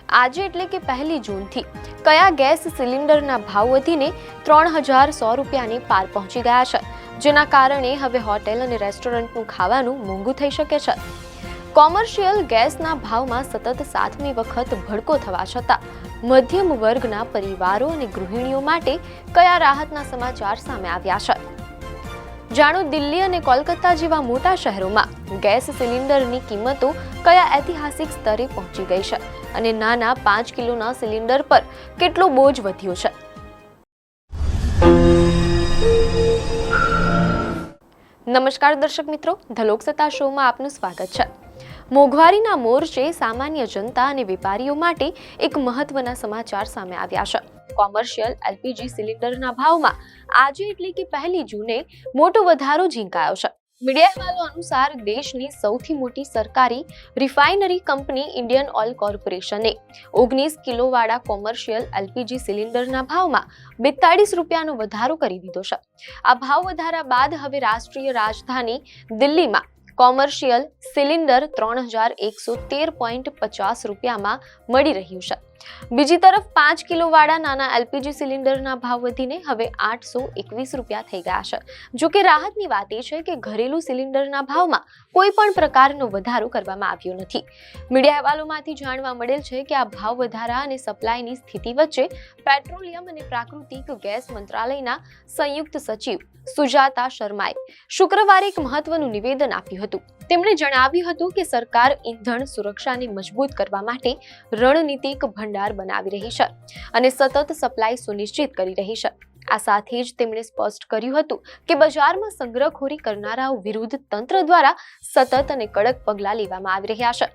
આજે એટલે કે 1 જૂનથી કયા ગેસ સિલિન્ડરના ભાવ વધીને 3100 રૂપિયાની પાર પહોંચી ગયા છે, જેના કારણે હવે હોટેલ અને રેસ્ટોરન્ટનું ખાવાનું મોંઘું થઈ શકે છે. કોમર્શિયલ ગેસના ભાવમાં સતત 7મી વખત ભડકો થવા છતાં મધ્યમ વર્ગના પરિવારો અને ગૃહિણીઓ માટે કયા રાહતના સમાચાર સામે આવ્યા છે? જાણો દિલ્હી અને કોલકાતા જેવા મોટા શહેરોમાં ગેસ સિલિન્ડરની કિંમતો કયા ઐતિહાસિક સ્તરે પહોંચી ગઈ છે અને નાના 5 કિલોના સિલિન્ડર પર કેટલો બોજ વધ્યો છે. નમસ્કાર દર્શક મિત્રો, ધ લોકસત્તા શોમાં આપનું સ્વાગત છે. મોંઘવારીના મોરચે સામાન્ય જનતા અને વેપારીઓ માટે એક મહત્વના સમાચાર સામે આવ્યા છે. કોમર્શિયલ એલપીજી સિલિન્ડરના ભાવમાં આજે એટલે કે 1 જૂને મોટો વધારો ઝીંકાયો છે. મીડિયા અહેવાલો અનુસાર દેશની સૌથી મોટી સરકારી રિફાઇનરી કંપની ઇન્ડિયન ઓઇલ કોર્પોરેશને 19 કિલોવાળા કોમર્શિયલ એલપીજી સિલિન્ડરના ભાવમાં 42 રૂપિયાનો વધારો કરી દીધો છે. આ ભાવ વધારા બાદ હવે રાષ્ટ્રીય રાજધાની દિલ્હીમાં કોમર્શિયલ સિલિન્ડર 3113.50 રૂપિયામાં મળી રહ્યું છે. બીજી તરફ 5 કિલોવાળા નાના એલપીજી સિલિન્ડરના ભાવ વધીને હવે 821 રૂપિયા થઈ ગયા છે. જો કે રાહતની વાત એ છે કે ઘરેલું સિલિન્ડરના ભાવમાં કોઈ પણ પ્રકારનો વધારો કરવામાં આવ્યો નથી. મીડિયા અહેવાલોમાંથી જાણવા મળેલ છે કે આ ભાવ વધારા અને સપ્લાયની સ્થિતિ વચ્ચે પેટ્રોલિયમ અને પ્રાકૃતિક ગેસ મંત્રાલયના સંયુક્ત સચિવ સુજાતા શર્માએ શુક્રવારે એક મહત્વનું નિવેદન આપ્યું હતું. તેમણે જણાવ્યું હતું કે સરકાર ઇંધણ સુરક્ષાને મજબૂત કરવા માટે રણનીતિક ભંડાર બનાવી રહી છે અને સતત સપ્લાય સુનિશ્ચિત કરી રહી છે. આ સાથે જ તેમણે સ્પષ્ટ કર્યું હતું કે બજારમાં સંગ્રહખોરી કરનારાઓ વિરુદ્ધ તંત્ર દ્વારા સતત અને કડક પગલાં લેવામાં આવી રહ્યા છે,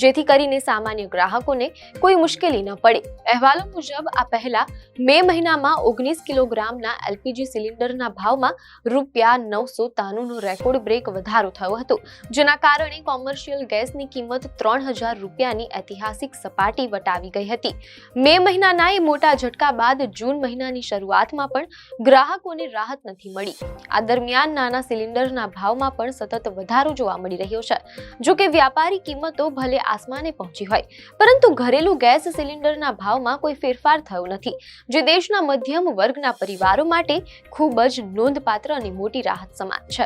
જેથી કરીને સામાન્ય ગ્રાહકોને કોઈ મુશ્કેલી ન પડે. અહેવાલો મુજબ આ પહેલા મે મહિનામાં 19 કિલોગ્રામના એલપીજી સિલિન્ડરના ભાવમાં ₹993નો રેકોર્ડ બ્રેક વધારો થયો હતો, જેના કારણે કોમર્શિયલ ગેસની કિંમત 3000 રૂપિયાની ઐતિહાસિક સપાટી વટાવી ગઈ હતી. મે મહિનાના એ મોટા ઝટકા બાદ જૂન મહિનાની શરૂઆતમાં પણ ગ્રાહકોને રાહત નથી મળી. આ દરમિયાન નાના સિલિન્ડરના ભાવમાં પણ સતત વધારો જોવા મળી રહ્યો છે. જો કે વ્યાપારી કિંમતો ભલે આસમાને પહોંચી હોય, પરંતુ ઘરેલું ગેસ સિલિન્ડરના ભાવમાં કોઈ ફેરફાર થયો નથી, જે દેશના મધ્યમ વર્ગના પરિવારો માટે ખૂબ જ નોંધપાત્ર અને મોટી રાહત સમાન છે.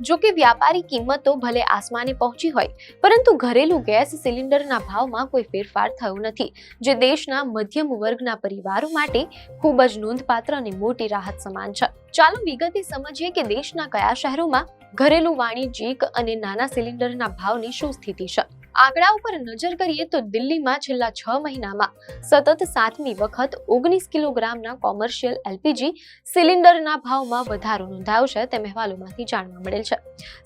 જો કે વ્યાપારી કિંમતો ભલે આસમાને પહોંચી હોય, પરંતુ ઘરેલું ગેસ સિલિન્ડરના ભાવમાં કોઈ ફેરફાર થયો નથી, જે દેશના મધ્યમ વર્ગના પરિવારો માટે ખૂબ જ નોંધપાત્ર અને મોટી રાહત સમાન છે. ચાલો વિગતે સમજીએ કે દેશના કયા શહેરોમાં ઘરેલું વાણિજ્યિક અને નાના સિલિન્ડરના ભાવની શું સ્થિતિ છે. આંકડા ઉપર નજર કરીએ તો દિલ્હીમાં છેલ્લા 6 મહિનામાં સતત 7મી વખત 19 કિલોગ્રામના કોમર્શિયલ એલપીજી સિલિન્ડરના ભાવમાં વધારો નોંધાયો છે, તેમ અહેવાલોમાંથી જાણવા મળેલ છે.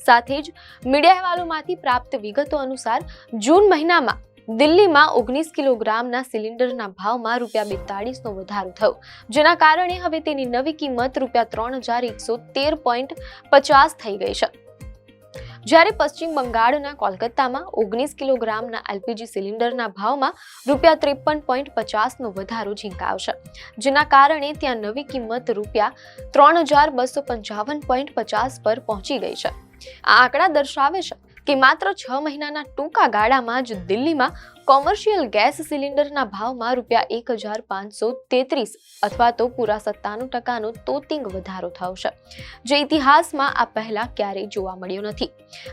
સાથે જ મીડિયા અહેવાલોમાંથી પ્રાપ્ત વિગતો અનુસાર જૂન મહિનામાં દિલ્હીમાં 19 કિલોગ્રામના સિલિન્ડરના ભાવમાં ₹42નો વધારો થયો, જેના કારણે હવે તેની નવી કિંમત ₹3113.50 થઈ ગઈ છે. જ્યારે પશ્ચિમ બંગાળના કોલકાતામાં 19 કિલોગ્રામના એલપીજી સિલિન્ડરના ભાવમાં ₹53.50નો વધારો ઝીંકાયો છે, જેના કારણે ત્યાં નવી કિંમત ₹3255.50 પર પહોંચી ગઈ છે. આ આંકડા દર્શાવે છે કે માત્ર 6 મહિનાના ટૂંકા ગાળામાં જ દિલ્હીમાં કોમર્શિયલ ગેસ સિલિન્ડરના ભાવમાં ₹1533 અથવા તો પૂરા 97%નો તોતિંગ વધારો થયો છે, જે ઇતિહાસમાં આ પહેલા ક્યારેય જોવા મળ્યો નથી.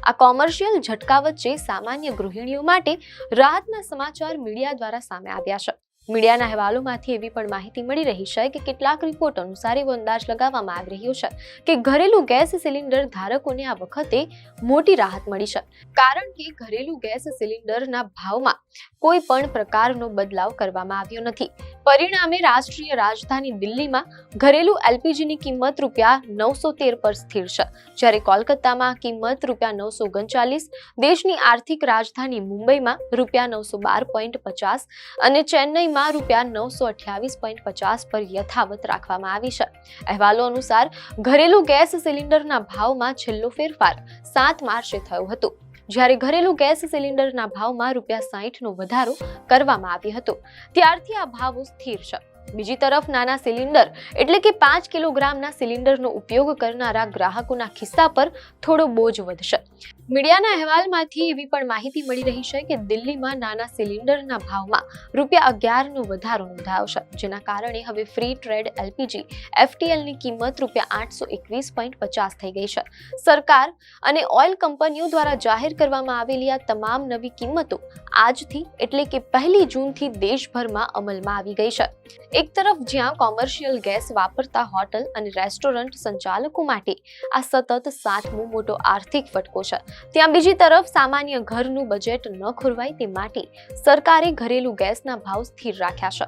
આ કોમર્શિયલ ઝટકા વચ્ચે સામાન્ય ગૃહિણીઓ માટે રાહતના સમાચાર મીડિયા દ્વારા સામે આવ્યા છે. મીડિયાના અહેવાલોમાંથી એવી પણ માહિતી મળી રહી છે કે કેટલાક રિપોર્ટ અનુસાર એવો અંદાજ લગાવવામાં આવી રહ્યો છે કે ઘરેલું ગેસ સિલિન્ડર ધારકોને આ વખતે મોટી રાહત મળી છે, કારણ કે ઘરેલું ગેસ સિલિન્ડરના ભાવમાં કોઈ પણ પ્રકારનો બદલાવ કરવામાં આવ્યો નથી. પરિણામે રાષ્ટ્રીય રાજધાની દિલ્હીમાં ઘરેલું એલપીજીની કિંમત ₹913 પર સ્થિર છે, જ્યારે કોલકાતામાં કિંમત ₹939, દેશની આર્થિક રાજધાની મુંબઈમાં ₹912.50 અને ચેન્નઈમાં ₹928.50 પર યથાવત રાખવામાં આવી છે. અહેવાલો અનુસાર ઘરેલું ગેસ સિલિન્ડરના ભાવમાં છેલ્લો ફેરફાર 7 માર્ચે થયો હતો, જ્યારે ઘરેલું ગેસ સિલિન્ડરના ભાવમાં ₹60નો વધારો કરવામાં આવ્યો હતો. ત્યારથી આ ભાવો સ્થિર છે. બીજી તરફ નાના સિલિન્ડર એટલે કે 5 કિલોગ્રામના સિલિન્ડરનો ઉપયોગ કરનારા ગ્રાહકોના ખિસ્સા પર થોડો બોજ વધશે. મીડિયાના અહેવાલમાંથી એવી પણ માહિતી મળી રહી છે કે દિલ્હીમાં નાના સિલિન્ડરના ભાવમાં ₹11નો વધારો નોંધાયો છે, જેના કારણે હવે ફ્રી ટ્રેડ એલપીજી FTLની કિંમત ₹821.50 થઈ ગઈ છે. સરકાર અને ઓઇલ કંપનીઓ દ્વારા જાહેર કરવામાં આવેલી આ તમામ નવી કિંમતો આજથી એટલે કે 1 જૂનથી દેશભરમાં અમલમાં આવી ગઈ છે. એક તરફ જ્યાં કોમર્શિયલ ગેસ વાપરતા હોટલ અને રેસ્ટોરન્ટ સંચાલકો માટે આ સતત 7મો મોટો આર્થિક ફટકો છે, ત્યાં બીજી તરફ સામાન્ય ઘરનું બજેટ ન ખોરવાય તે માટે સરકારે ઘરેલું ગેસના ભાવ સ્થિર રાખ્યા છે.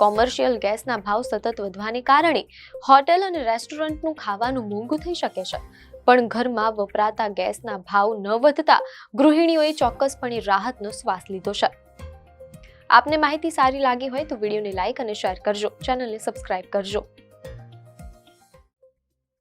કોમર્શિયલ ગેસના ભાવ સતત વધવાને કારણે હોટેલ અને રેસ્ટોરન્ટનું ખાવાનું મોંઘું થઈ શકે છે, પણ ઘરમાં વપરાતા ગેસના ભાવ ન વધતા ગૃહિણીઓએ ચોક્કસપણે રાહતનો શ્વાસ લીધો છે. આપને માહિતી સારી લાગી હોય તો વિડીયોને લાઇક અને શેર કરજો, ચેનલને સબસ્ક્રાઇબ કરજો.